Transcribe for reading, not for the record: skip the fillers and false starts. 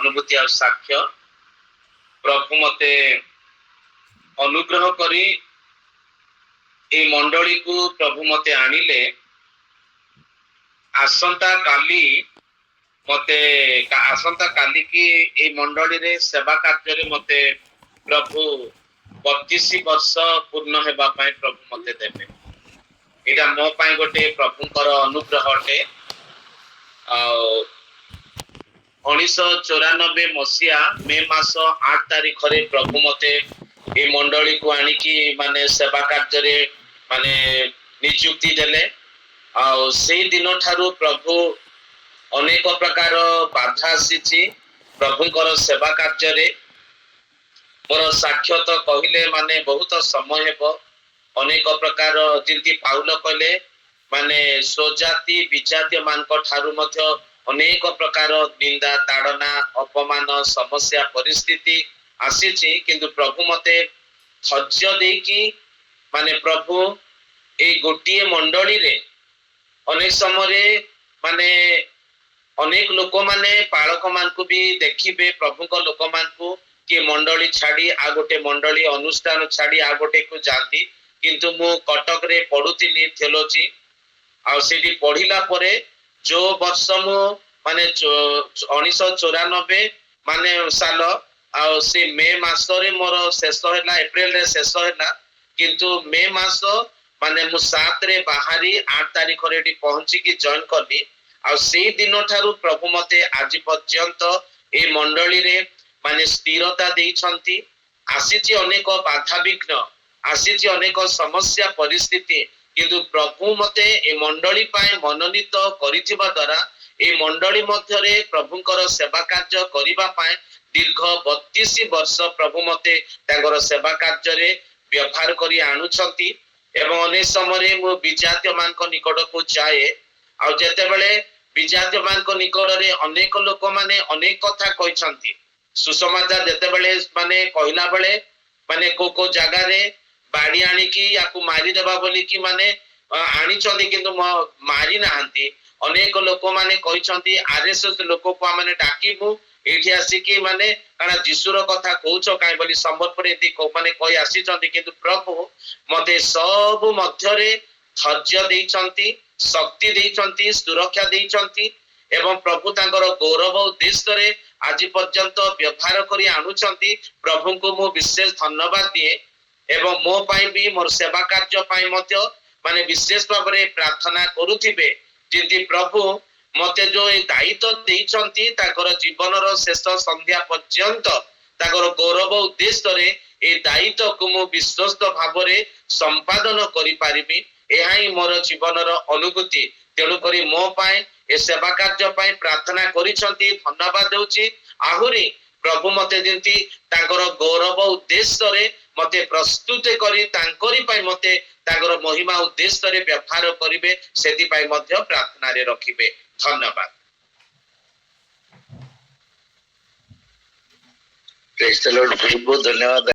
अनुभूति और साक्ष्य प्रभु मते अनुग्रह करी ए मंडली को प्रभु मते आनिले आसंता काली मते आसंता काली की ए मंडली रे सेवा कार्य रे मते प्रभु 32 वर्ष पूर्ण हेबा पाए प्रभु मते देबे। एटा मो पाए गोटे प्रभुंकर अनुग्रह अटे। 1994 मसीहा मे मास 8 तारिख रे प्रभु मते ए मंडली को आनिकी माने सेवा कार्य रे माने नियुक्ति देले। से दिन ठारू प्रभु अनेक प्रकार बाधा आसी प्रभुंकर सेवा कार्य रे मोर साक्ष्य तो कहले माने बहुत समय हेबो। अनेक प्रकार जिंती पाउल कहले माने स्वजाति विजातीय मानक ठारू मध्य अनेक प्रकार निंदा ताड़ना अपमान समस्या परिस्थिति आसी किंतु प्रभु मते धैर्य देकी माने प्रभु ए गोटिए मंडली रे अनेक समय माने अनेक लोक माने पालक मान को भी देखिबे प्रभु को लोक मान को कि मंडली छाड़ी आ गोटे मंडली अनुष्ठान छाड़ी आ गोटे को जाती किंतु मु कटक रे पढुतिली थियोलॉजी आ सेठी पढिला परे जो वर्ष मु माने 1994 माने साल आ से मे मास रे मोर शेष हैला एप्रिल रे शेष हैला किंतु मे मास माने मु 7 रे बाहरी 8 तारिख रे पहुंची की जॉइन करली। आ से दिन ठारू प्रभु मते आज पर्यंत ए मंडली रे माने स्थिरता देइछंती। आसीची अनेक बाधा विघ्न आसीची अनेक समस्या परिस्थिति किंतु प्रभु मते ए मंडली पाए मनोनीत करिथिबा द्वारा ए मंडली मध्य रे प्रभुंकर सेवा कार्य करिबा पाए दीर्घ 32 वर्ष प्रभु मते तांगर सेवा कार्य रे व्यवहार करी आनुछंती। एवं अनेक समय मु विजातीय मानक निकट को जाए आ जेते बेले विजातीय मानक निकट रे अनेक लोक माने अनेक कथा कहिसंती। सुसमाचार जेते बेले माने कहिला बेले माने को जगह रे बाड़ी आनी की याकू मारी देबा बोली की माने आनी चंदी किंतु मारी नाहंती। अनेक लोक माने कहिसंती आरएसएस लोक को माने डाकीबू एठी आसी की माने काना जिसुर कथा कहउछो काई बोली संबलपुर एती को माने कहि आसी चंदी किंतु प्रभु मते सब मध्य रे धैर्य देइचंती शक्ति देइचंती सुरक्षा देइचंती एवं प्रभु तांकर गौरव उद्देश्य रे आज पर्यंत व्यवहार करी आनुचंती। प्रभु को मु विशेष धन्यवाद दिए एवं मो पाई भी मोर सेवा कार्य पाई मध्य माने विशेष भाव रे प्रार्थना करूथिबे जिंती प्रभु मते जो ए दायित्व देइचंती ताकर जीवनर शेष संध्या पर्यंत ताकर गौरव उद्देश्य रे ए दायित्व को मु विश्वस्त भाव रे संपादन करि पारिबी एहा ही मोर जीवनर अनुभूति। तेणु करी मो पाए ए सेवा कार्य पाए प्रार्थना करिसंती धन्यवाद देउची। आहुरी प्रभु मते जेंती तांकर गौरव उद्देश्य रे मते प्रस्तुत करी तांकरी पाई मते तांकर महिमा उद्देश्य रे व्यवहार करिवे सेति पाई मध्य प्रार्थना रे रखिबे। धन्यवाद। Praise the Lord. बहुत बहुत धन्यवाद।